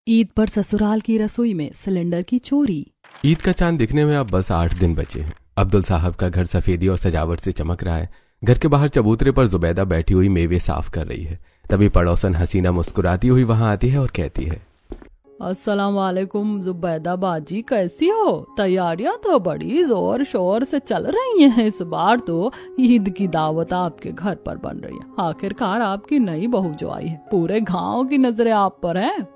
ईद पर ससुराल की रसोई में सिलेंडर की चोरी। ईद का चांद दिखने में अब बस 8 दिन बचे हैं। अब्दुल साहब का घर सफेदी और सजावट से चमक रहा है। घर के बाहर चबूतरे पर जुबैदा बैठी हुई मेवे साफ कर रही है। तभी पड़ोसन हसीना मुस्कुराती हुई वहां आती है और कहती है, अस्सलाम वालेकुम जुबैदा बाजी, कैसी हो? तैयारियां तो बड़ी जोर शोर से चल रही हैं। इस बार तो ईद की दावत आपके घर पर बन रही है। आखिरकार आपकी नई बहू जो आई है, पूरे गांव की नजरें आप पर हैं।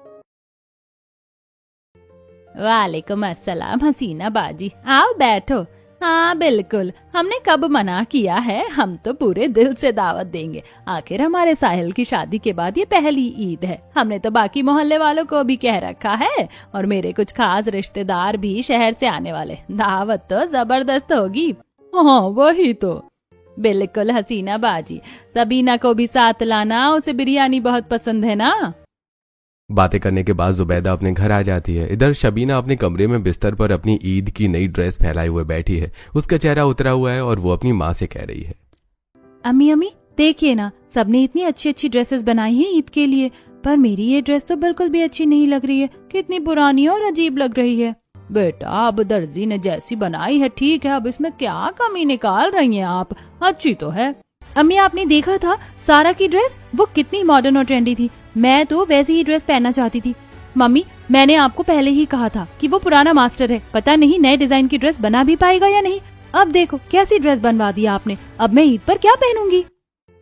वालेकुम अस्सलाम हसीना बाजी, आओ बैठो। हाँ बिल्कुल, हमने कब मना किया है, हम तो पूरे दिल से दावत देंगे। आखिर हमारे साहिल की शादी के बाद ये पहली ईद है। हमने तो बाकी मोहल्ले वालों को भी कह रखा है और मेरे कुछ खास रिश्तेदार भी शहर से आने वाले। दावत तो जबरदस्त होगी। हाँ वही तो। बिल्कुल हसीना बाजी, सबीना को भी साथ लाना, उसे बिरयानी बहुत पसंद है ना। बातें करने के बाद जुबैदा अपने घर आ जाती है। इधर शबीना अपने कमरे में बिस्तर पर अपनी ईद की नई ड्रेस फैलाए हुए बैठी है। उसका चेहरा उतरा हुआ है और वो अपनी माँ से कह रही है, अम्मी अम्मी देखिए ना, सबने इतनी अच्छी अच्छी ड्रेसेस बनाई हैं ईद के लिए, पर मेरी ये ड्रेस तो बिल्कुल भी अच्छी नहीं लग रही है। कितनी पुरानी और अजीब लग रही है। बेटा अब दर्जी ने जैसी बनाई है ठीक है, अब इसमें क्या कमी निकाल रही हैं आप? अच्छी तो है। अम्मी आपने देखा था सारा की ड्रेस, वो कितनी मॉडर्न और ट्रेंडी थी। मैं तो वैसी ही ड्रेस पहनना चाहती थी। मम्मी मैंने आपको पहले ही कहा था कि वो पुराना मास्टर है, पता नहीं नए डिजाइन की ड्रेस बना भी पाएगा या नहीं। अब देखो कैसी ड्रेस बनवा दी आपने। अब मैं ईद पर क्या पहनूंगी?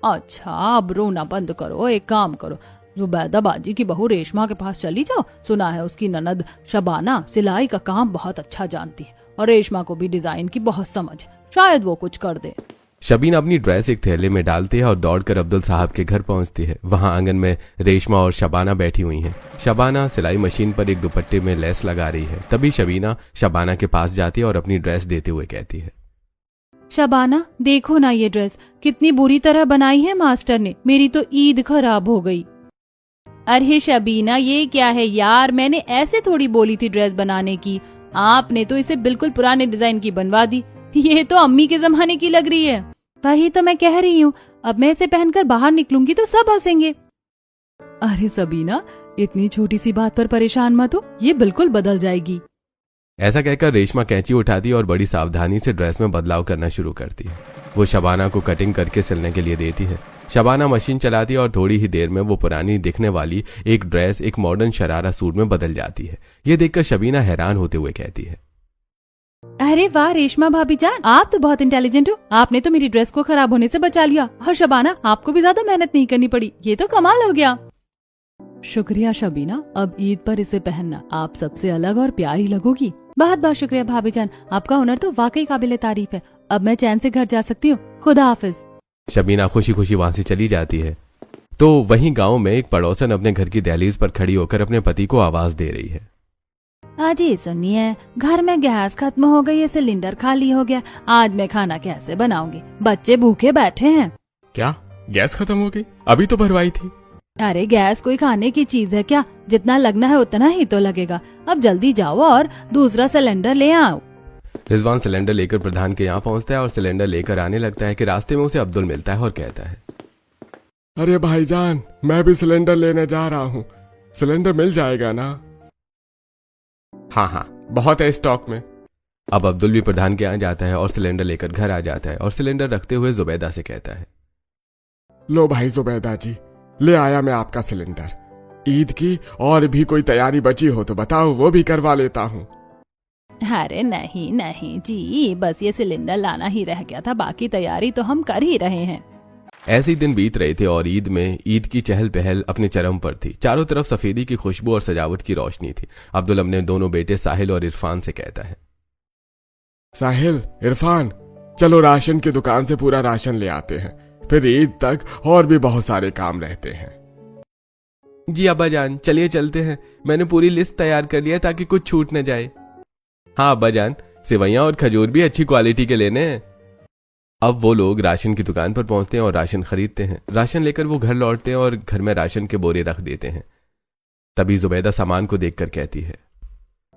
अच्छा अब रोना बंद करो, एक काम करो, जुबैदा बाजी की बहू रेशमा के पास चली जाओ। सुना है उसकी ननद शबाना सिलाई का काम बहुत अच्छा जानती है और रेशमा को भी डिजाइन की बहुत समझ है, शायद वो कुछ कर दे। शबीना अपनी ड्रेस एक थैले में डालती है और दौड़कर अब्दुल साहब के घर पहुंचती है। वहां आंगन में रेशमा और शबाना बैठी हुई हैं। शबाना सिलाई मशीन पर एक दुपट्टे में लेस लगा रही है। तभी शबीना शबाना के पास जाती है और अपनी ड्रेस देते हुए कहती है, शबाना देखो ना, ये ड्रेस कितनी बुरी तरह बनाई है मास्टर ने, मेरी तो ईद खराब हो गई। अरे शबीना ये क्या है यार, मैंने ऐसे थोड़ी बोली थी ड्रेस बनाने की। आपने तो इसे बिल्कुल पुराने डिजाइन की बनवा दी। ये तो अम्मी के जमाने की लग रही है। वही तो मैं कह रही हूँ, अब मैं इसे पहनकर बाहर निकलूंगी तो सब हंसेंगे। अरे सबीना इतनी छोटी सी बात पर परेशान मत हो, ये बिल्कुल बदल जाएगी। ऐसा कहकर रेशमा कैंची उठाती और बड़ी सावधानी से ड्रेस में बदलाव करना शुरू करती है। वो शबाना को कटिंग करके सिलने के लिए देती है। शबाना मशीन चलाती है और थोड़ी ही देर में वो पुरानी दिखने वाली एक ड्रेस एक मॉडर्न शरारा सूट में बदल जाती है। ये देखकर शबीना हैरान होते हुए कहती है, अरे वाह रेशमा भाभी जान, आप तो बहुत इंटेलिजेंट हो। आपने तो मेरी ड्रेस को खराब होने से बचा लिया। और शबाना आपको भी ज्यादा मेहनत नहीं करनी पड़ी, ये तो कमाल हो गया। शुक्रिया शबीना, अब ईद पर इसे पहनना, आप सबसे अलग और प्यारी लगोगी। बहुत बहुत शुक्रिया भाभी जान, आपका हुनर तो वाकई काबिले तारीफ है। अब मैं चैन से घर जा सकती हूँ। खुदा हाफिज। शबीना खुशी खुशी वहां से चली जाती है। तो वहीं गांव में एक पड़ोसन अपने घर की दहलीज पर खड़ी होकर अपने पति को आवाज दे रही है, अजी सुनिए, घर में गैस खत्म हो गई है, सिलेंडर खाली हो गया। आज मैं खाना कैसे बनाऊंगी? बच्चे भूखे बैठे हैं। क्या गैस खत्म हो गई? अभी तो भरवाई थी। अरे गैस कोई खाने की चीज है क्या? जितना लगना है उतना ही तो लगेगा। अब जल्दी जाओ और दूसरा सिलेंडर ले आओ। रिजवान सिलेंडर लेकर प्रधान के यहाँ पहुँचता है और सिलेंडर लेकर आने लगता है कि रास्ते में उसे अब्दुल मिलता है और कहता है, अरे भाईजान मैं भी सिलेंडर लेने जा रहा हूँ, सिलेंडर मिल जाएगा ना? हाँ बहुत है स्टॉक में। अब अब्दुल भी प्रधान के यहाँ जाता है और सिलेंडर लेकर घर आ जाता है और सिलेंडर रखते हुए जुबैदा से कहता है, लो भाई जुबैदा जी, ले आया मैं आपका सिलेंडर। ईद की और भी कोई तैयारी बची हो तो बताओ, वो भी करवा लेता हूँ। अरे नहीं नहीं जी, बस ये सिलेंडर लाना ही रह गया था, बाकी तैयारी तो हम कर ही रहे हैं। ऐसे ही दिन बीत रहे थे और ईद की चहल पहल अपने चरम पर थी। चारों तरफ सफेदी की खुशबू और सजावट की रोशनी थी। अब्दुल अपने दोनों बेटे साहिल और इरफान से कहता है, साहिल इरफान चलो राशन की दुकान से पूरा राशन ले आते हैं, फिर ईद तक और भी बहुत सारे काम रहते हैं। जी अब्बा जान चलिए चलते हैं, मैंने पूरी लिस्ट तैयार कर लिया ताकि कुछ छूट न जाए। हाँ अब्बा जान, सेवैयां और खजूर भी अच्छी क्वालिटी के लेने हैं। अब वो लोग राशन की दुकान पर पहुंचते हैं और राशन खरीदते हैं। राशन लेकर वो घर लौटते हैं और घर में राशन के बोरे रख देते हैं। तभी जुबैदा सामान को देखकर कहती है,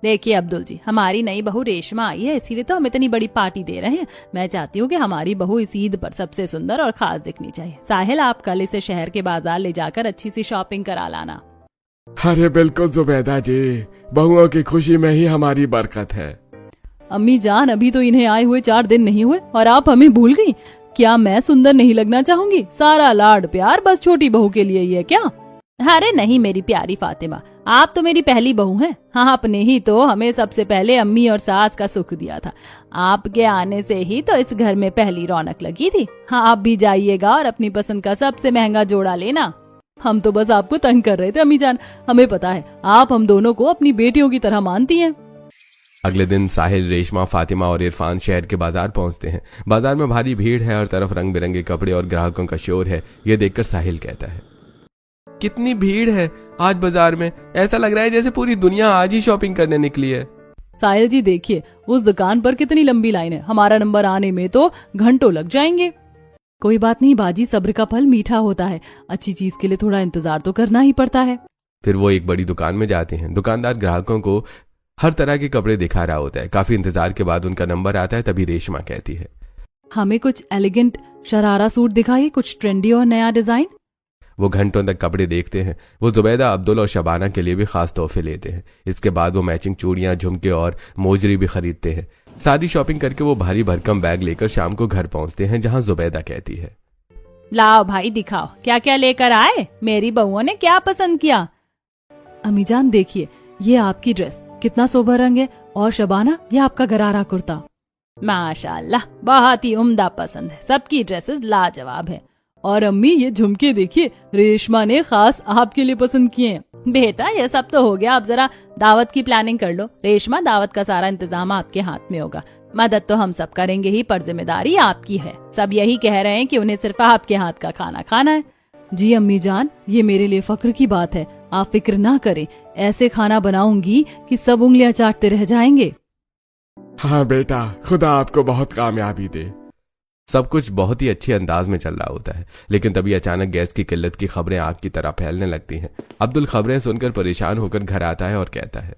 देखिए अब्दुल जी, हमारी नई बहू रेशमा आई है, इसीलिए तो हम इतनी बड़ी पार्टी दे रहे हैं। मैं चाहती हूँ कि हमारी बहू इस ईद पर सबसे सुंदर और खास दिखनी चाहिए। साहिल आप कल इसे शहर के बाजार ले जाकर अच्छी सी शॉपिंग करा लाना। अरे बिल्कुल जुबैदा जी, बहुओं की खुशी में ही हमारी बरकत है। अम्मी जान, अभी तो इन्हें आए हुए 4 दिन नहीं हुए और आप हमें भूल गई। क्या मैं सुंदर नहीं लगना चाहूंगी? सारा लाड प्यार बस छोटी बहू के लिए ही है क्या? अरे नहीं मेरी प्यारी फातिमा, आप तो मेरी पहली बहू हैं। हाँ, आपने ही तो हमें सबसे पहले अम्मी और सास का सुख दिया था। आपके आने से ही तो इस घर में पहली रौनक लगी थी। हाँ, आप भी जाइएगा और अपनी पसंद का सबसे महंगा जोड़ा लेना। हम तो बस आपको तंग कर रहे थे अम्मी जान। हमें पता है आप हम दोनों को अपनी बेटियों की तरह मानती हैं। अगले दिन साहिल, रेशमा, फातिमा और इरफान शहर के बाजार पहुंचते हैं। बाजार में भारी भीड़ है, हर तरफ रंग बिरंगे कपड़े और ग्राहकों का शोर है। ये देखकर साहिल कहता है, कितनी भीड़ है आज बाजार में, ऐसा लग रहा है जैसे पूरी दुनिया आज ही शॉपिंग करने निकली है। साहिल जी देखिए, उस दुकान पर कितनी लंबी लाइन है। हमारा नंबर आने में तो घंटों लग जाएंगे। कोई बात नहीं बाजी, सब्र का फल मीठा होता है। अच्छी चीज के लिए थोड़ा इंतजार तो करना ही पड़ता है। फिर वो एक बड़ी दुकान में जाते हैं। दुकानदार ग्राहकों को हर तरह के कपड़े दिखा रहा होता है। काफी इंतजार के बाद उनका नंबर आता है। तभी रेशमा कहती है, हमें कुछ एलिगेंट शरारा सूट दिखाइए, कुछ ट्रेंडी और नया डिजाइन। वो घंटों तक कपड़े देखते हैं। वो जुबैदा, अब्दुल और शबाना के लिए भी खास तोहफे लेते हैं। इसके बाद वो मैचिंग चूड़ियां, झुमके और मोजरी भी खरीदते हैं। सारी शॉपिंग करके वो भारी भरकम बैग लेकर शाम को घर पहुंचते हैं, जहां जुबैदा कहती है, लाओ भाई दिखाओ क्या क्या लेकर आए। मेरी बहुओं ने क्या पसंद किया। अम्मी जान देखिए, ये आपकी ड्रेस कितना सोबर रंग है, और शबाना ये आपका गरारा कुर्ता। माशाल्लाह, बहुत ही उम्दा पसंद है। सबकी ड्रेसेस लाजवाब है। और अम्मी ये झुमके देखिए, रेशमा ने खास आपके लिए पसंद किए हैं। बेटा ये सब तो हो गया, अब जरा दावत की प्लानिंग कर लो। रेशमा, दावत का सारा इंतजाम आपके हाथ में होगा। मदद तो हम सब करेंगे ही, पर जिम्मेदारी आपकी है। सब यही कह रहे हैं कि उन्हें सिर्फ आपके हाथ का खाना खाना है। जी अम्मी जान, ये मेरे लिए फक्र की बात है। आप फिक्र ना करें, ऐसे खाना बनाऊंगी कि सब उंगलियां चाटते रह जाएंगे। हाँ बेटा, खुदा आपको बहुत कामयाबी दे। सब कुछ बहुत ही अच्छे अंदाज में चल रहा होता है। लेकिन तभी अचानक गैस की किल्लत की खबरें आग की तरह फैलने लगती हैं। अब्दुल खबरें सुनकर परेशान होकर घर आता है और कहता है,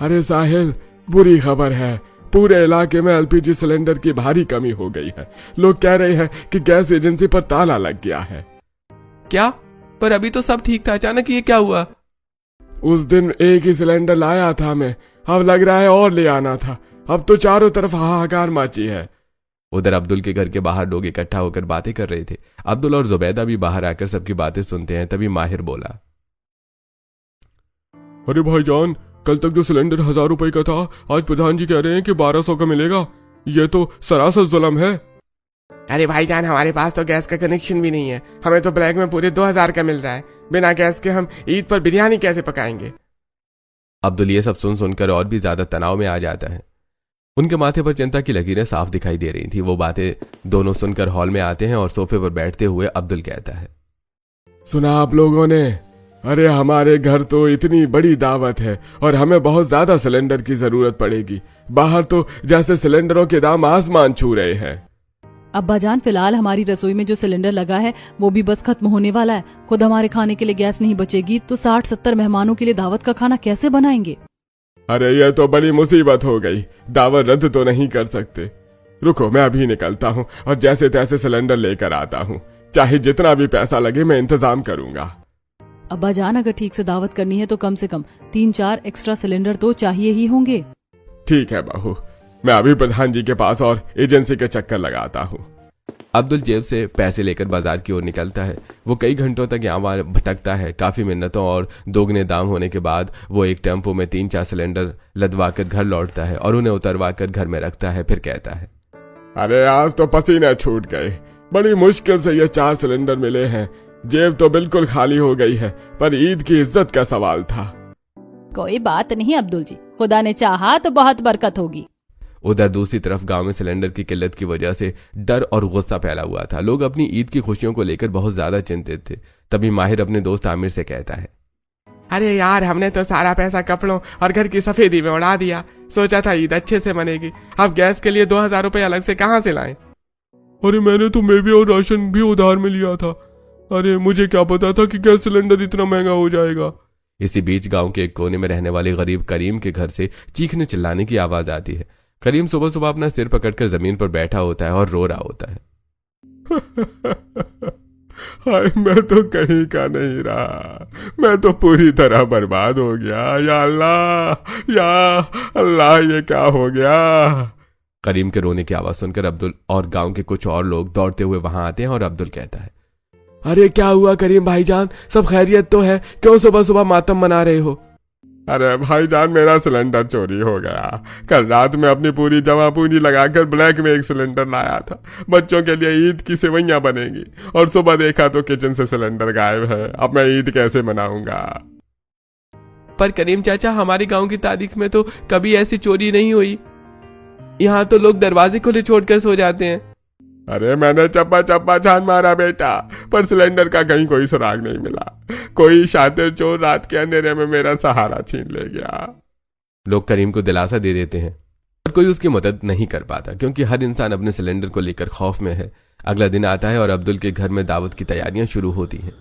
अरे साहिल, बुरी खबर है। पूरे इलाके में एलपीजी सिलेंडर की भारी कमी हो गई है। लोग कह रहे हैं कि गैस एजेंसी पर ताला लग गया है। क्या? पर अभी तो सब ठीक था, अचानक ये क्या हुआ? उस दिन एक ही सिलेंडर लाया था मैं, अब लग रहा है और ले आना था। अब तो चारों तरफ हाहाकार मची है। उधर अब्दुल के घर के बाहर लोग इकट्ठा होकर बातें कर रहे थे। अब्दुल और जुबैदा भी बाहर आकर सबकी बातें सुनते हैं। तभी माहिर बोला, अरे भाईजान, कल तक जो सिलेंडर 1000 रुपए का था, आज प्रधान जी कह रहे हैं कि 1200 का मिलेगा। ये तो सरासर जुल्म है। अरे भाईजान, हमारे पास तो गैस का कनेक्शन भी नहीं है। हमें तो ब्लैक में पूरे 2000 का मिल रहा है। बिना गैस के हम ईद पर बिरयानी कैसे पकाएंगे। अब्दुल ये सब सुन सुनकर और भी ज्यादा तनाव में आ जाता है। उनके माथे पर चिंता की लकीरें साफ दिखाई दे रही थी। वो बातें दोनों सुनकर हॉल में आते हैं और सोफे पर बैठते हुए अब्दुल कहता है, सुना आप लोगों ने? अरे हमारे घर तो इतनी बड़ी दावत है और हमें बहुत ज्यादा सिलेंडर की जरूरत पड़ेगी। बाहर तो जैसे सिलेंडरों के दाम आसमान छू रहे हैं। अब्बा जान, फिलहाल हमारी रसोई में जो सिलेंडर लगा है वो भी बस खत्म होने वाला है। खुद हमारे खाने के लिए गैस नहीं बचेगी तो 60-70 मेहमानों के लिए दावत का खाना कैसे बनाएंगे? अरे ये तो बड़ी मुसीबत हो गई। दावत रद्द तो नहीं कर सकते। रुको, मैं अभी निकलता हूँ और जैसे तैसे सिलेंडर लेकर आता हूँ। चाहे जितना भी पैसा लगे मैं इंतजाम करूंगा। अब्बा जान, अगर ठीक से दावत करनी है तो कम से कम 3-4 एक्स्ट्रा सिलेंडर तो चाहिए ही होंगे। ठीक है बहू, मैं अभी प्रधान जी के पास और एजेंसी के चक्कर लगाता हूँ। अब्दुल जेब से पैसे लेकर बाजार की ओर निकलता है। वो कई घंटों तक यहाँ वहां भटकता है। काफी मिन्नतों और दोगुने दाम होने के बाद वो एक टेम्पो में 3-4 सिलेंडर लदवा कर घर लौटता है और उन्हें उतरवा कर घर में रखता है। फिर कहता है, अरे आज तो पसीने छूट गए। बड़ी मुश्किल से ये 4 सिलेंडर मिले हैं। जेब तो बिल्कुल खाली हो गई है, पर ईद की इज्जत का सवाल था। कोई बात नहीं अब्दुल जी, खुदा ने चाहा तो बहुत बरकत होगी। उधर दूसरी तरफ गांव में सिलेंडर की किल्लत की वजह से डर और गुस्सा फैला हुआ था। लोग अपनी ईद की खुशियों को लेकर बहुत ज्यादा चिंतित थे। तभी माहिर अपने दोस्त आमिर से कहता है, अरे यार, हमने तो सारा पैसा कपड़ों और घर की सफेदी में उड़ा दिया। सोचा था ईद अच्छे से मनेगी। अब गैस के लिए 2000 रुपए अलग से कहाँ से लाएं? अरे मैंने तो मेवे और राशन भी उधार में लिया था। अरे मुझे क्या पता था कि गैस सिलेंडर इतना महंगा हो जाएगा। इसी बीच गांव के एक कोने में रहने वाले गरीब करीम के घर से चीखने चिल्लाने की आवाज आती है। करीम सुबह सुबह अपना सिर पकड़कर जमीन पर बैठा होता है और रो रहा होता है। हाय, मैं तो कहीं का नहीं रहा, मैं तो पूरी तरह बर्बाद हो गया। या अल्लाह, या अल्लाह, ये क्या हो गया। करीम के रोने की आवाज सुनकर अब्दुल और गांव के कुछ और लोग दौड़ते हुए वहां आते हैं और अब्दुल कहता है, अरे क्या हुआ करीम भाईजान, सब खैरियत तो है? क्यों सुबह सुबह मातम मना रहे हो? अरे भाईजान, मेरा सिलेंडर चोरी हो गया। कल रात में अपनी पूरी जमा पूंजी लगाकर ब्लैक में एक सिलेंडर लाया था। बच्चों के लिए ईद की सेवइयां बनेगी, और सुबह देखा तो किचन से सिलेंडर गायब है। अब मैं ईद कैसे मनाऊंगा? पर करीम चाचा, हमारे गांव की तारीख में तो कभी ऐसी चोरी नहीं हुई। यहाँ तो लोग दरवाजे खुले छोड़कर सो जाते हैं। अरे मैंने चप्पा चप्पा छान मारा बेटा, पर सिलेंडर का कहीं कोई सुराग नहीं मिला। कोई शातिर चोर रात के अंधेरे में मेरा सहारा छीन ले गया। लोग करीम को दिलासा दे देते हैं, पर कोई उसकी मदद नहीं कर पाता, क्योंकि हर इंसान अपने सिलेंडर को लेकर खौफ में है। अगला दिन आता है और अब्दुल के घर में दावत की तैयारियां शुरू होती हैं।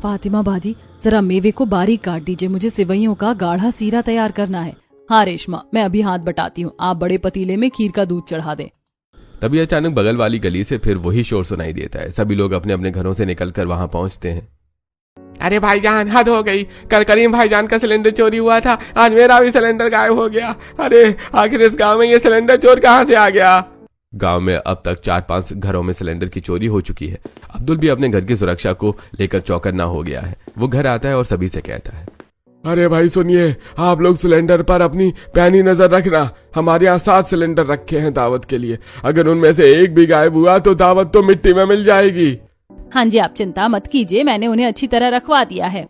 फातिमा बाजी, जरा मेवे को बारीक काट दीजिए, मुझे सेवइयों का गाढ़ा सीरा तैयार करना है। हाँ रेशमा, मैं अभी हाथ बटाती हूँ, आप बड़े पतीले में खीर का दूध चढ़ा दें। तभी अचानक बगल वाली गली से फिर वही शोर सुनाई देता है। सभी लोग अपने अपने घरों से निकलकर वहां पहुंचते हैं। अरे भाईजान, हद हो गई। कल करीम भाईजान का सिलेंडर चोरी हुआ था, आज मेरा भी सिलेंडर गायब हो गया। अरे आखिर इस गांव में ये सिलेंडर चोर कहाँ से आ गया? गांव में अब तक 4-5 घरों में सिलेंडर की चोरी हो चुकी है। अब्दुल भी अपने घर की सुरक्षा को लेकर चौकन्ना हो गया है। वो घर आता है और सभी से कहता है, अरे भाई सुनिए, आप लोग सिलेंडर पर अपनी पैनी नजर रखना। हमारे यहाँ 7 सिलेंडर रखे हैं दावत के लिए। अगर उनमें से एक भी गायब हुआ तो दावत तो मिट्टी में मिल जाएगी। हाँ जी, आप चिंता मत कीजिए, मैंने उन्हें अच्छी तरह रखवा दिया है।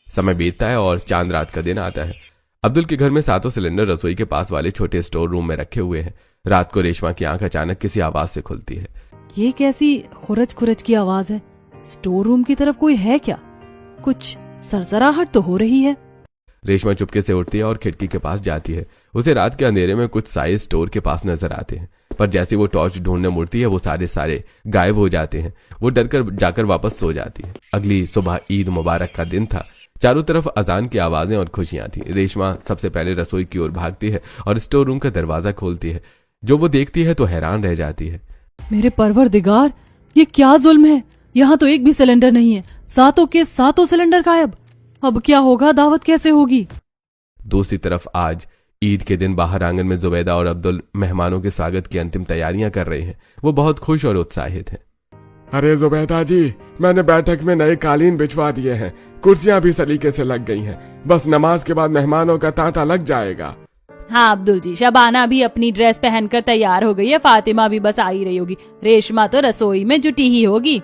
समय बीतता है और चांद रात का दिन आता है। अब्दुल के घर में 7 सिलेंडर रसोई के पास वाले छोटे स्टोर रूम में रखे हुए हैं। रात को रेशमा की आंख अचानक किसी आवाज से खुलती है। ये कैसी खुरच खुरच की आवाज है? स्टोर रूम की तरफ कोई है क्या? कुछ सरसराहट तो हो रही है। रेशमा चुपके से उठती है और खिड़की के पास जाती है। उसे रात के अंधेरे में कुछ साए स्टोर के पास नजर आते हैं, पर जैसे वो टॉर्च ढूंढने मुड़ती है वो सारे गायब हो जाते हैं। वो डरकर जाकर वापस सो जाती है। अगली सुबह ईद मुबारक का दिन था। चारों तरफ अजान की आवाजें और खुशियां थी। रेशमा सबसे पहले रसोई की ओर भागती है और स्टोर रूम का दरवाजा खोलती है। जो वो देखती है तो हैरान रह जाती है। मेरे परवरदिगार, ये क्या जुल्म है? यहाँ तो एक भी सिलेंडर नहीं है, 7 के 7 सिलेंडर गायब। अब क्या होगा? दावत कैसे होगी? दूसरी तरफ आज ईद के दिन बाहर आंगन में जुबैदा और अब्दुल मेहमानों के स्वागत की अंतिम तैयारियां कर रहे हैं। वो बहुत खुश और उत्साहित हैं। अरे जुबैदा जी, मैंने बैठक में नए कालीन बिछवा दिए हैं, कुर्सियां भी सलीके से लग गई हैं। बस नमाज के बाद मेहमानों का तांता लग जाएगा। हाँ अब्दुल जी, शबाना भी अपनी ड्रेस पहनकर तैयार हो गई है, फातिमा भी बस आ ही रही होगी, रेशमा तो रसोई में जुटी ही होगी।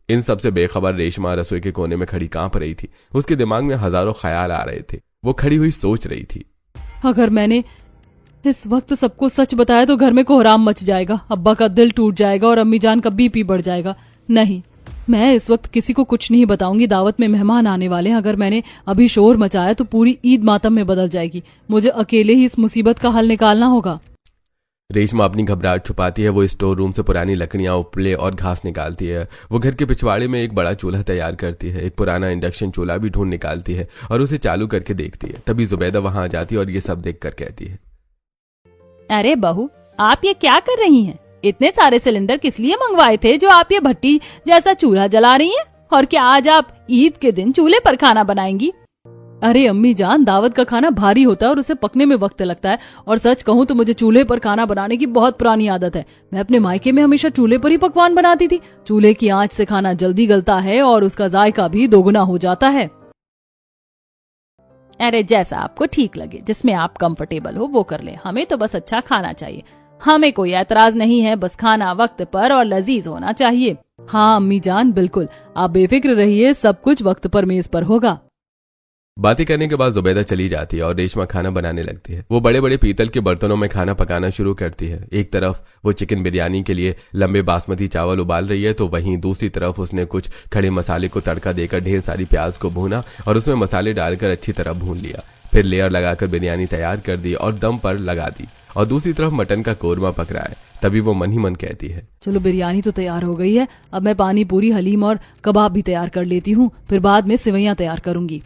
इन सबसे बेखबर रेशमा रसोई के कोने में खड़ी कांप रही थी। उसके दिमाग में हजारों ख्याल आ रहे थे। वो खड़ी हुई सोच रही थी, अगर मैंने इस वक्त सबको सच बताया तो घर में कोहराम मच जाएगा, अब्बा का दिल टूट जाएगा और अम्मी जान का बीपी बढ़ जाएगा। नहीं, मैं इस वक्त किसी को कुछ नहीं बताऊंगी। दावत में मेहमान आने वाले हैं। अगर मैंने अभी शोर मचाया तो पूरी ईद मातम में बदल जाएगी। मुझे अकेले ही इस मुसीबत का हल निकालना होगा। रेशमा अपनी घबराहट छुपाती है। वो स्टोर रूम से पुरानी लकड़ियां, उपले और घास निकालती है। वो घर के पिछवाड़े में एक बड़ा चूल्हा तैयार करती है। एक पुराना इंडक्शन चूल्हा भी ढूंढ निकालती है और उसे चालू करके देखती है। तभी जुबैदा वहां आ जाती है और ये सब देखकर कहती है, अरे बहू, आप ये क्या कर रही हैं? इतने सारे सिलेंडर किस लिए मंगवाए थे जो आप ये भट्टी जैसा चूल्हा जला रही हैं? और क्या आज आप ईद के दिन चूल्हे पर खाना बनाएंगी? अरे अम्मी जान, दावत का खाना भारी होता है और उसे पकने में वक्त लगता है। और सच कहूँ तो मुझे चूल्हे पर खाना बनाने की बहुत पुरानी आदत है। मैं अपने मायके में हमेशा चूल्हे पर ही पकवान बनाती थी। चूल्हे की आंच से खाना जल्दी गलता है और उसका जायका भी दोगुना हो जाता है। अरे जैसा आपको ठीक लगे, जिसमें आप कंफर्टेबल हो वो कर ले। हमें तो बस अच्छा खाना चाहिए। हमें कोई एतराज नहीं है, बस खाना वक्त पर और लजीज होना चाहिए। हाँ अम्मी जान, बिल्कुल, आप बेफिक्र रहिए, सब कुछ वक्त पर मेज पर होगा। बातें करने के बाद जुबैदा चली जाती है और रेशमा खाना बनाने लगती है। वो बड़े बड़े पीतल के बर्तनों में खाना पकाना शुरू करती है। एक तरफ वो चिकन बिरयानी के लिए लंबे बासमती चावल उबाल रही है, तो वहीं दूसरी तरफ उसने कुछ खड़े मसाले को तड़का देकर ढेर सारी प्याज को भूना और उसमें मसाले डालकर अच्छी तरह भून लिया। फिर लेयर लगाकर बिरयानी तैयार कर दी और दम पर लगा दी। और दूसरी तरफ मटन का कोरमा पक रहा है। तभी वो मन ही मन कहती है, चलो बिरयानी तो तैयार हो गई है, अब मैं पानी पूरी, हलीम और कबाब भी तैयार कर लेती हूँ, फिर बाद में सेवइयां तैयार करूंगी।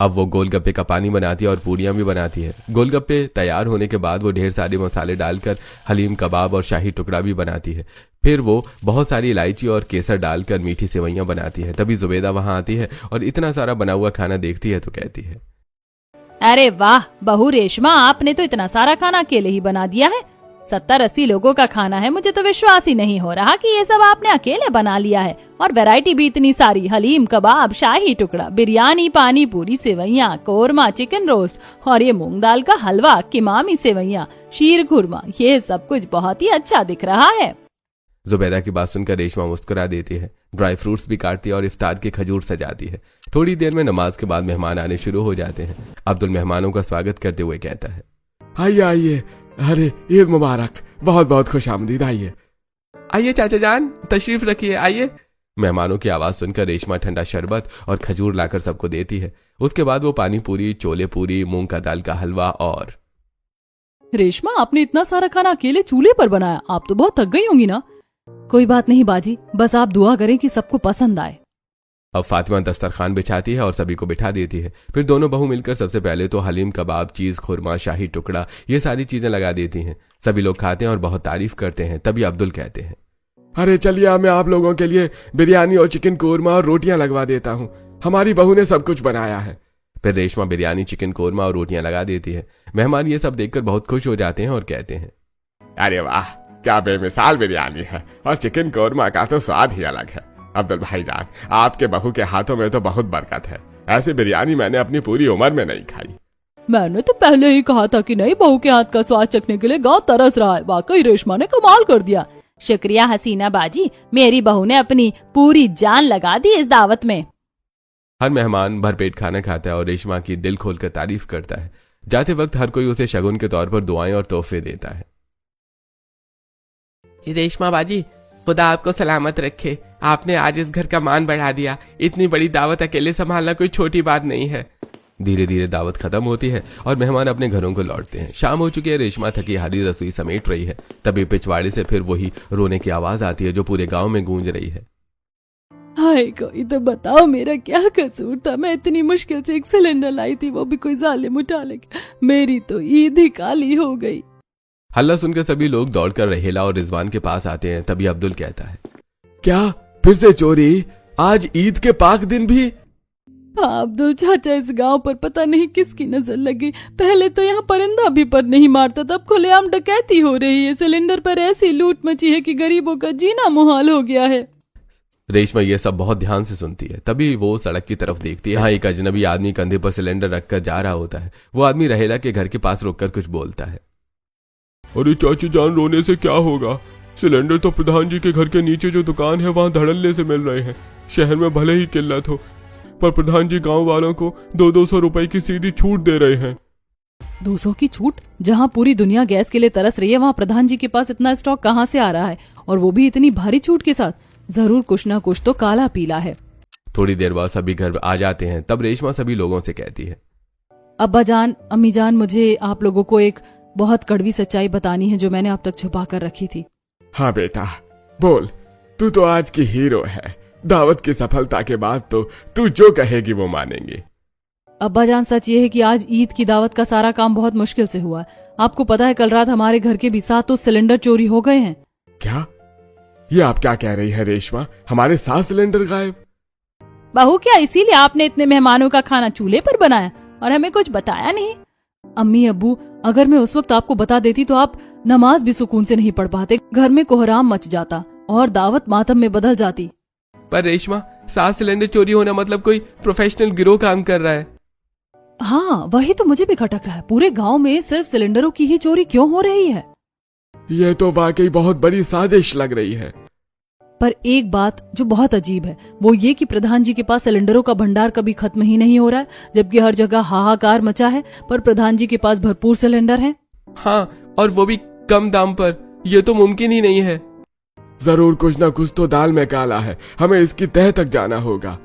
अब वो गोलगप्पे का पानी बनाती है और पूरियां भी बनाती है। गोलगप्पे तैयार होने के बाद वो ढेर सारे मसाले डालकर हलीम कबाब और शाही टुकड़ा भी बनाती है। फिर वो बहुत सारी इलायची और केसर डालकर मीठी सेवइयां बनाती है। तभी जुबैदा वहां आती है और इतना सारा बना हुआ खाना देखती है तो कहती है, अरे वाह बहू रेशमा, आपने तो इतना सारा खाना अकेले ही बना दिया है। 70-80 लोगों का खाना है, मुझे तो विश्वास ही नहीं हो रहा कि ये सब आपने अकेले बना लिया है। और वैरायटी भी इतनी सारी, हलीम कबाब, शाही टुकड़ा, बिरयानी, पानी पूरी, सेवइयां, कोरमा, चिकन रोस्ट और ये मूंग दाल का हलवा, किमामी सेवइयां, शीर खुरमा, ये सब कुछ बहुत ही अच्छा दिख रहा है। जुबैदा की बात सुनकर रेशमा मुस्कुरा देती है, ड्राई फ्रूट्स भी काटती है और इफ्तार के खजूर सजाती है। थोड़ी देर में नमाज के बाद मेहमान आने शुरू हो जाते हैं। अब्दुल मेहमानों का स्वागत करते हुए कहता है, आइए आइए, अरे ईद मुबारक, बहुत बहुत खुशामदीद, आइए। आइए चाचा जान, तशरीफ रखिए, आइए। मेहमानों की आवाज सुनकर रेशमा ठंडा शरबत और खजूर लाकर सबको देती है। उसके बाद वो पानी पूरी, छोले पूरी, मूंग का दाल का हलवा और रेशमा, आपने इतना सारा खाना अकेले चूल्हे पर बनाया, आप तो बहुत थक गई होंगी ना। कोई बात नहीं बाजी, बस आप दुआ करें कि सबको पसंद आए। अब फातिमा दस्तरखान बिछाती है और सभी को बिठा देती है। फिर दोनों बहू मिलकर सबसे पहले तो हलीम कबाब, चीज खुरमा, शाही टुकड़ा, ये सारी चीजें लगा देती हैं। सभी लोग खाते हैं और बहुत तारीफ करते हैं। तभी अब्दुल कहते हैं, अरे चलिए, मैं आप लोगों के लिए बिरयानी और चिकन कोरमा और रोटियां लगवा देता हूँ, हमारी बहू ने सब कुछ बनाया है। फिर रेशमा बिरयानी, चिकन कोरमा और रोटियां लगा देती है। मेहमान ये सब देखकर बहुत खुश हो जाते हैं और कहते हैं, अरे वाह, क्या बेमिसाल बिरयानी है, और चिकन कोरमा का तो स्वाद ही अलग है। अब्दुल भाईजान, आपके बहू के हाथों में तो बहुत बरकत है। ऐसी बिरयानी मैंने अपनी पूरी उम्र में नहीं खाई। मैंने तो पहले ही कहा था कि नहीं, बहू के हाथ का स्वाद चखने के लिए गांव तरस रहा है। वाकई रेशमा ने कमाल कर दिया। शुक्रिया हसीना बाजी, मेरी बहू ने अपनी पूरी जान लगा दी इस दावत में। हर मेहमान भरपेट खाना खाता है और रेशमा की दिल खोलकर तारीफ करता है। जाते वक्त हर कोई उसे शगुन के तौर पर दुआएं और तोहफे देता है। रेशमा बाजी, खुदा आपको सलामत रखे, आपने आज इस घर का मान बढ़ा दिया। इतनी बड़ी दावत अकेले संभालना कोई छोटी बात नहीं है। धीरे धीरे दावत खत्म होती है और मेहमान अपने घरों को लौटते हैं। शाम हो चुकी है। रेशमा थकी हारी रसोई समेट रही है। तभी पिछवाड़े से फिर वही रोने की आवाज आती है जो पूरे गांव में गूंज रही है। हाय, कोई तो बताओ मेरा क्या कसूर था। मैं इतनी मुश्किल से एक सिलेंडर लाई थी, वो भी कोई जालिम उठा ले गया। मेरी तो ईद ही काली हो गई। हल्ला सुनकर सभी लोग दौड़कर रहेला और रिजवान के पास आते हैं। तभी अब्दुल कहता है, क्या फिर से चोरी, आज ईद के पाक दिन भी? हाँ अब्दुल चाचा, इस गांव पर पता नहीं किसकी नजर लगी। पहले तो यहाँ परिंदा भी पर नहीं मारता था, अब खुलेआम डकैती हो रही है। सिलेंडर पर ऐसी लूट मची है कि गरीबों का जीना मुहाल हो गया है। रेशमा ये सब बहुत ध्यान से सुनती है। तभी वो सड़क की तरफ देखती है। यहाँ एक अजनबी आदमी कंधे पर सिलेंडर रखकर जा रहा होता है। वो आदमी रहेला के घर के पास रुककर कुछ बोलता है। अरे चाची जान, रोने से क्या होगा? सिलेंडर तो प्रधान जी के घर के नीचे जो दुकान है वहाँ धड़ल्ले से मिल रहे हैं। शहर में भले ही किल्लत हो, पर प्रधान जी गांव वालों को 200-200 रुपए की सीधी छूट दे रहे हैं। 200 की छूट? जहाँ पूरी दुनिया गैस के लिए तरस रही है, वहाँ प्रधान जी के पास इतना स्टॉक कहाँ से आ रहा है, और वो भी इतनी भारी छूट के साथ? जरूर कुछ ना कुछ तो काला पीला है। थोड़ी देर बाद सभी घर आ जाते हैं। तब रेशमा सभी लोगों से कहती है, अब्बा जान, अम्मी जान, मुझे आप लोगों को एक बहुत कड़वी सच्चाई बतानी है जो मैंने अब तक छुपा कर रखी थी। हाँ बेटा, बोल, तू तो आज की हीरो है। दावत की सफलता के बाद तो तू जो कहेगी वो मानेंगे। अब्बा जान, सच ये है कि आज ईद की दावत का सारा काम बहुत मुश्किल से हुआ है। आपको पता है, कल रात हमारे घर के भी 7 सिलेंडर चोरी हो गए हैं। क्या? ये आप क्या कह रही है रेशमा? हमारे 7 सिलेंडर गायब? बहू, क्या इसीलिए आपने इतने मेहमानों का खाना चूल्हे पर बनाया और हमें कुछ बताया नहीं? अम्मी अब्बू, अगर मैं उस वक्त आपको बता देती तो आप नमाज भी सुकून से नहीं पढ़ पाते। घर में कोहराम मच जाता और दावत मातम में बदल जाती। पर रेशमा, 7 सिलेंडर चोरी होना मतलब कोई प्रोफेशनल गिरोह काम कर रहा है। हाँ, वही तो मुझे भी खटक रहा है। पूरे गांव में सिर्फ सिलेंडरों की ही चोरी क्यों हो रही है? ये तो वाकई बहुत बड़ी साजिश लग रही है। पर एक बात जो बहुत अजीब है, वो ये कि प्रधान जी के पास सिलेंडरों का भंडार कभी खत्म ही नहीं हो रहा है, जबकि हर जगह हाहाकार मचा है। पर प्रधान जी के पास भरपूर सिलेंडर हैं। हाँ, और वो भी कम दाम पर। ये तो मुमकिन ही नहीं है। जरूर कुछ ना कुछ तो दाल में काला है। हमें इसकी तह तक जाना होगा।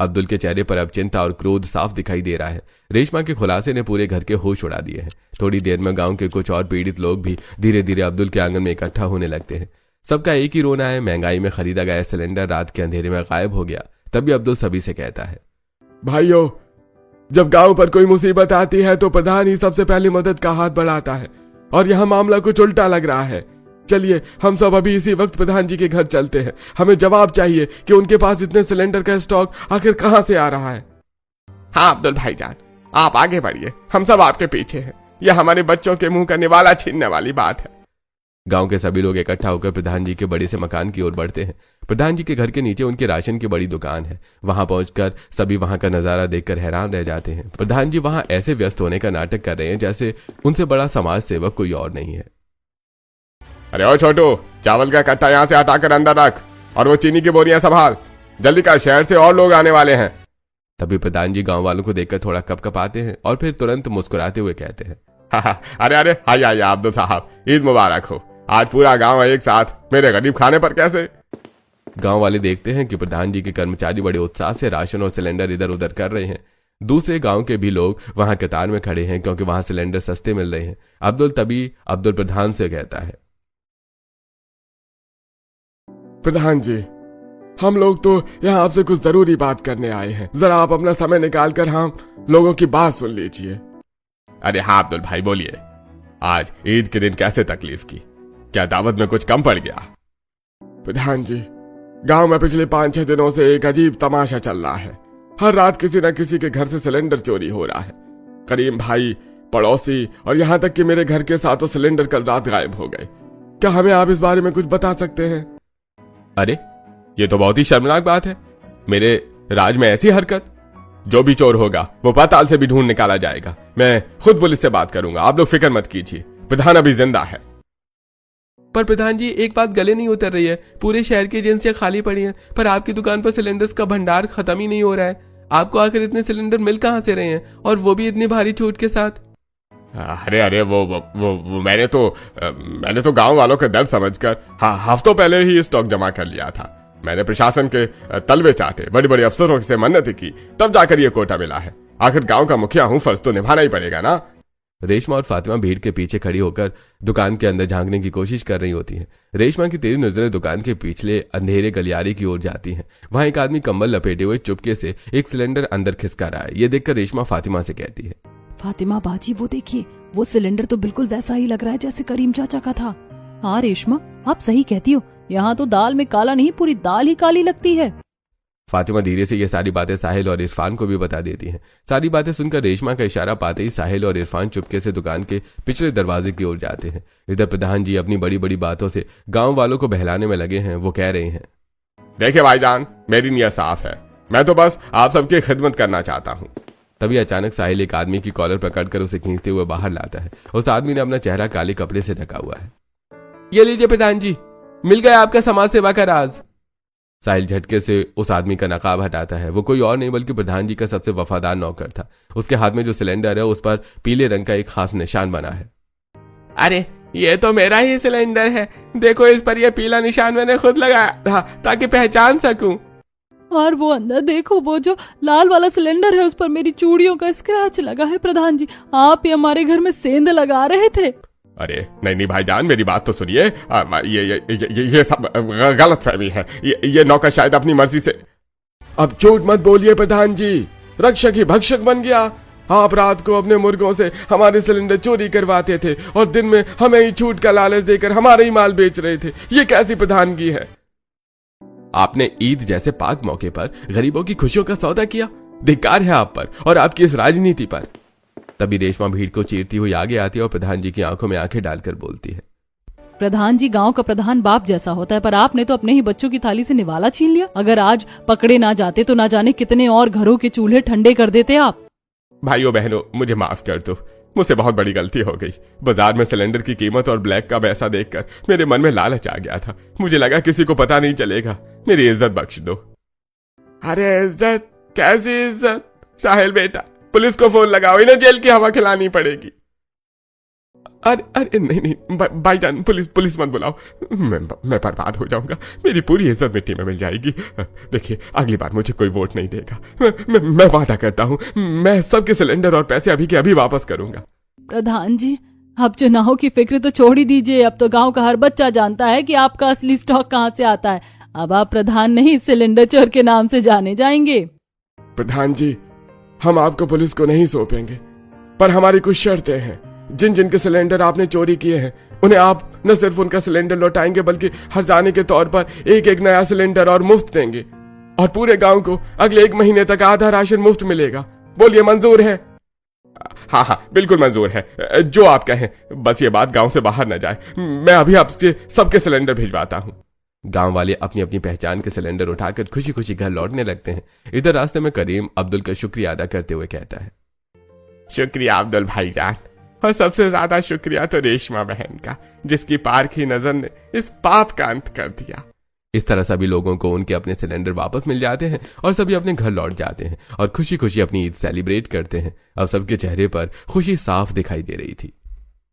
अब्दुल के चेहरे पर अब चिंता और क्रोध साफ दिखाई दे रहा है। रेशमा के खुलासे ने पूरे घर के होश उड़ा दिए हैं। थोड़ी देर में गांव के कुछ और पीड़ित लोग भी धीरे धीरे अब्दुल के आंगन में इकट्ठा होने लगते हैं। सबका एक ही रोना है, महंगाई में खरीदा गया सिलेंडर रात के अंधेरे में गायब हो गया। तभी अब्दुल सभी से कहता है, भाइयों, जब गांव पर कोई मुसीबत आती है तो प्रधान ही सबसे पहले मदद का हाथ बढ़ाता है, और यहाँ मामला कुछ उल्टा लग रहा है। चलिए हम सब अभी इसी वक्त प्रधान जी के घर चलते हैं। हमें जवाब चाहिए कि उनके पास इतने सिलेंडर का स्टॉक आखिर कहां से आ रहा है। हाँ अब्दुल भाईजान, आप आगे बढ़िए, हम सब आपके पीछे हैं। यह हमारे बच्चों के मुंह का निवाला छीनने वाली बात है। गांव के सभी लोग इकट्ठा होकर प्रधान जी के बड़े से मकान की ओर बढ़ते हैं। प्रधान जी के घर के नीचे उनके राशन की बड़ी दुकान है। वहां पहुंचकर सभी वहां का नजारा देखकर हैरान रह जाते हैं। प्रधान जी वहां ऐसे व्यस्त होने का नाटक कर रहे हैं जैसे उनसे बड़ा समाज सेवक कोई और नहीं है। अरे ओ छोटू, चावल का कट्टा यहाँ से हटाकर अंदर रख, और वो चीनी की बोरियां संभाल। जल्दी कर, शहर से और लोग आने वाले हैं। तभी प्रधान जी गांव वालों को देखकर थोड़ा कपकपाते हैं और फिर तुरंत मुस्कुराते हुए कहते हैं, अरे अरे, आइए अब्दुल साहब, ईद मुबारक हो। आज पूरा गांव एक साथ मेरे गरीब खाने पर कैसे? गांव वाले देखते हैं कि प्रधान जी के कर्मचारी बड़े उत्साह से राशन और सिलेंडर इधर उधर कर रहे हैं। दूसरे गांव के भी लोग वहां कतार में खड़े हैं क्योंकि वहां सिलेंडर सस्ते मिल रहे हैं। अब्दुल प्रधान से कहता है, प्रधान जी, हम लोग तो यहाँ आपसे कुछ जरूरी बात करने आए हैं। जरा आप अपना समय निकालकर हम लोगों की बात सुन लीजिए। अरे हाँ अब्दुल भाई, बोलिए। आज ईद के दिन कैसे तकलीफ की? क्या दावत में कुछ कम पड़ गया? प्रधान जी, गांव में पिछले 5-6 दिनों से एक अजीब तमाशा चल रहा है। हर रात किसी न किसी के घर से सिलेंडर चोरी हो रहा है। करीम भाई, पड़ोसी और यहाँ तक कि मेरे घर के 7 सिलेंडर कल रात गायब हो गए। क्या हमें आप इस बारे में कुछ बता सकते हैं? अरे ये तो बहुत ही शर्मनाक बात है। मेरे राज में ऐसी हरकत? जो भी चोर होगा वो पाताल से भी ढूंढ निकाला जाएगा। मैं खुद पुलिस से बात करूंगा, आप लोग फिक्र मत कीजिए। प्रधान अभी जिंदा है। पर प्रधान जी, एक बात गले नहीं उतर रही है। पूरे शहर की एजेंसियां खाली पड़ी हैं, पर आपकी दुकान पर सिलेंडर्स का भंडार खत्म ही नहीं हो रहा है। आपको आखिर इतने सिलेंडर मिल कहां से रहे हैं, और वो भी इतनी भारी छूट के साथ? अरे अरे, वो मैंने तो गांव वालों का दर्द समझकर हफ्तों पहले ही स्टॉक जमा कर लिया था। मैंने प्रशासन के तलवे चाटे, बड़े बड़े अफसरों से मन्नत की, तब जाकर ये कोटा मिला है। आखिर गांव का मुखिया हूं, फर्ज तो निभाना ही पड़ेगा ना। रेशमा और फातिमा भीड़ के पीछे खड़ी होकर दुकान के अंदर झांकने की कोशिश कर रही होती हैं। रेशमा की तेज नजरें दुकान के पिछले अंधेरे गलियारे की ओर जाती हैं। वहां एक आदमी कंबल लपेटे हुए चुपके से एक सिलेंडर अंदर खिसका रहा है। ये देखकर रेशमा फातिमा से कहती है, फातिमा बाजी, वो देखिए, वो सिलेंडर तो बिल्कुल वैसा ही लग रहा है जैसे करीम चाचा का था। हाँ रेशमा, आप सही कहती हो। यहाँ तो दाल में काला नहीं, पूरी दाल ही काली लगती है। फातिमा धीरे से ये सारी बातें साहिल और इरफान को भी बता देती हैं। सारी बातें सुनकर रेशमा का इशारा पाते ही साहिल और इरफान चुपके से दुकान के पिछले दरवाजे की ओर जाते हैं। इधर प्रधान जी अपनी बड़ी बड़ी बातों से गांव वालों को बहलाने में लगे हैं। वो कह रहे हैं, देखिए भाईजान, मेरी नियत साफ है। मैं तो बस आप सबकी खिदमत करना चाहता हूँ। तभी अचानक साहिल एक आदमी की कॉलर पकड़कर उसे खींचते हुए बाहर लाता है। उस आदमी ने अपना चेहरा काले कपड़े से ढका हुआ है। ये लीजिए प्रधान जी, मिल गया आपका समाज सेवा का राज। साहिल झटके से उस आदमी का नकाब हटाता है। वो कोई और नहीं बल्कि प्रधान जी का सबसे वफादार नौकर था। उसके हाथ में जो सिलेंडर है उस पर पीले रंग का एक खास निशान बना है। अरे ये तो मेरा ही सिलेंडर है, देखो इस पर यह पीला निशान मैंने खुद लगाया था ताकि पहचान सकूं। और वो अंदर देखो, वो जो लाल वाला सिलेंडर है उस पर मेरी चूड़ियों का स्क्रैच लगा है। प्रधान जी, आप ही हमारे घर में सेंध लगा रहे थे। अरे नहीं भाईजान, मेरी बात तो सुनिए। ये सब गलत फहमी है। ये नौकर शायद अपनी मर्जी से। अब झूठ मत बोलिए प्रधान जी, रक्षक ही भक्षक बन गया। आप रात को अपने मुर्गों से हमारे सिलेंडर चोरी करवाते थे और दिन में हमें ही छूट का लालच देकर हमारा ही माल बेच रहे थे। ये कैसी प्रधानगी है? आपने ईद जैसे पाक मौके पर गरीबों की खुशियों का सौदा किया। धिक्कार है आप पर और आपकी इस राजनीति पर। तभी रेशमा भीड़ को चीरती हुई आगे आती है और प्रधान जी की आंखों में आंखें डालकर बोलती है, प्रधान जी, गांव का प्रधान बाप जैसा होता है, पर आपने तो अपने ही बच्चों की थाली से निवाला छीन लिया। अगर आज पकड़े ना जाते तो ना जाने कितने और घरों के चूल्हे ठंडे कर देते आप। भाइयों बहनों, मुझे माफ कर दो, मुझसे बहुत बड़ी गलती हो गई। बाजार में सिलेंडर की कीमत और ब्लैक का पैसा देखकर मेरे मन में लालच आ गया था। मुझे लगा किसी को पता नहीं चलेगा। मेरी इज्जत बख्श दो। अरे इज्जत? कैसी इज्जत? साहिल बेटा, पुलिस को फोन लगाओ, इन्हें जेल की हवा खिलानी पड़ेगी। अरे नहीं भाईजान, पुलिस मत बुलाओ। मैं बर्बाद हो जाऊंगा, मेरी पूरी इज्जत मिट्टी में मिल जाएगी। देखिए, अगली बार मुझे कोई वोट नहीं देगा। मैं वादा करता हूँ, मैं सबके सिलेंडर और पैसे अभी के अभी वापस करूंगा। प्रधान जी, अब चुनाव की फिक्र तो छोड़ ही दीजिए। अब तो गांव का हर बच्चा जानता है कि आपका असली स्टॉक कहाँ से आता है। अब आप प्रधान नहीं, सिलेंडर चोर के नाम से जाने जाएंगे। प्रधान जी, हम आपको पुलिस को नहीं सौंपेंगे, पर हमारी कुछ शर्तें हैं। जिन जिन के सिलेंडर आपने चोरी किए हैं उन्हें आप न सिर्फ उनका सिलेंडर लौटाएंगे बल्कि हर्जाने के तौर पर एक एक नया सिलेंडर और मुफ्त देंगे, और पूरे गांव को अगले 1 महीने तक आधा राशन मुफ्त मिलेगा। बोलिए, मंजूर है? हाँ हाँ बिल्कुल मंजूर है, जो आप कहें, बस ये बात गांव से बाहर न जाए। मैं अभी आपके सबके सिलेंडर भिजवाता हूँ। गांव वाले अपनी अपनी पहचान के सिलेंडर उठाकर खुशी खुशी घर लौटने लगते हैं। इधर रास्ते में करीम अब्दुल का शुक्रिया अदा करते हुए कहता है, शुक्रिया अब्दुल भाईजान, और सबसे ज्यादा शुक्रिया तो रेशमा बहन का, जिसकी पारखी नजर ने इस पाप का अंत कर दिया। इस तरह सभी लोगों को उनके अपने सिलेंडर वापस मिल जाते हैं और सभी अपने घर लौट जाते हैं और खुशी खुशी अपनी ईद सेलिब्रेट करते हैं। अब सबके चेहरे पर खुशी साफ दिखाई दे रही थी।